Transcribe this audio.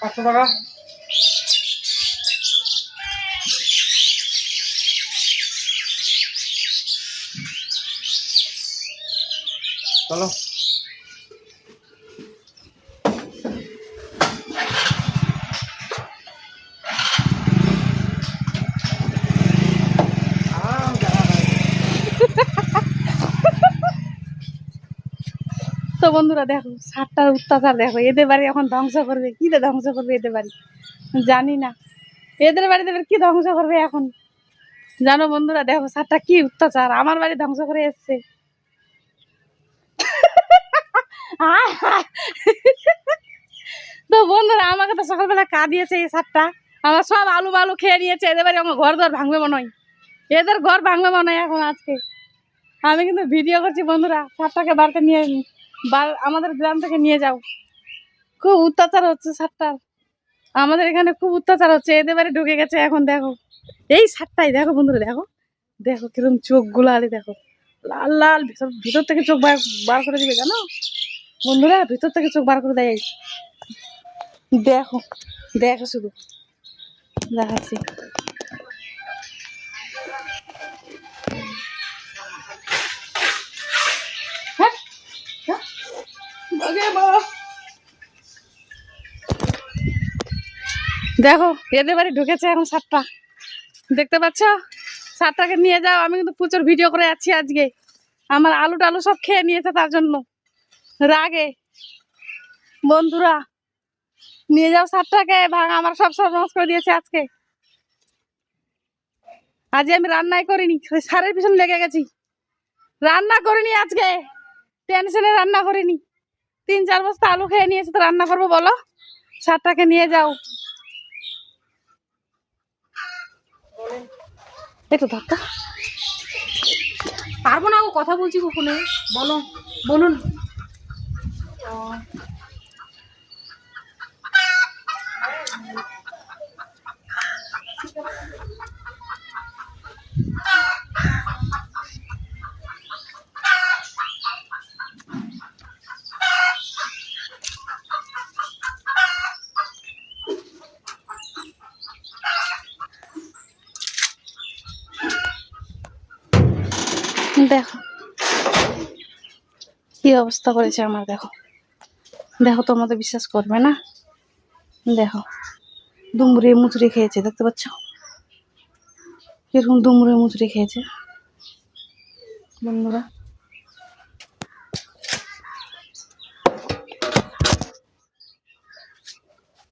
500 টাকা। চলো তো বন্ধুরা দেখো সাতটার অত্যাচার দেখো, এদের বাড়ি এখন ধ্বংস করবে, কি রে ধ্বংস করবে এদের বাড়ি জানি না, এদের বাড়িতে এবার কি ধ্বংস করবে এখন জানো বন্ধুরা। দেখো সাতটা কি অত্যাচার, আমার বাড়ি ধ্বংস করে এসছে। তো বন্ধুরা আমাকে তো সকালবেলা কাঁদিয়েছে এই সাতটা, আমার সব আলু বালু খেয়ে নিয়েছে, এদের বাড়ি আমার ঘর দর ভাঙবে মনে হয়, এদের ঘর ভাঙবে মনে হয় এখন আজকে। আমি কিন্তু ভিডিও করছি বন্ধুরা, সাতটাকে বাড়িতে নিয়ে আমাদের গ্রাম থেকে নিয়ে যাও। খুব অত্যাচার হচ্ছে সাতটার, আমাদের এখানে খুব অত্যাচার হচ্ছে, এদের বাড়ি ঢুকে গেছে এখন। দেখো এই সাতটাই দেখো বন্ধুরা, দেখো দেখো কিরকম চোখ গুলালি, দেখো লাল লাল, ভিতর ভিতর থেকে চোখ বার করে দিবে জানো বন্ধুরা, ভিতর থেকে চোখ বার করে দেয়। দেখো দেখো শুধু দেখাচ্ছি। হ্যাঁ দেখো এদের বাড়ি ঢুকেছে এখন সাতটা, দেখতে পাচ্ছ, সাতটাকে নিয়ে যাও। আমি কিন্তু প্রচুর ভিডিও করে যাচ্ছি আজকে, আমার আলু টালু সব খেয়ে নিয়েছে, তার জন্য রাগে। বন্ধুরা নিয়ে যাও সাতটাকে, ভাঙা আমার সব সর্বনাশ করে দিয়েছে আজকে। আজকে আমি রান্নাই করিনি, ওই সারের পিছনে লেগে গেছি, রান্না করিনি আজকে, টেনশনে রান্না করিনি। 3-4 বস্তা আলু খেয়ে নিয়েছে, তো রান্না করবো বলো? সাতটাকে নিয়ে যাও। একটু ধরতো পারবো না, ও কথা বলছি ফোনে। বলো, বলুন। দেখো কি অবস্থা করেছে আমার, দেখো দেখো, তোমাদের বিশ্বাস করবে না, দেখো দুমড়ে মুচড়ে খেয়েছে, দেখতে পাচ্ছ কিরকম দুমড়ে মুচড়ে খেয়েছে বন্ধুরা।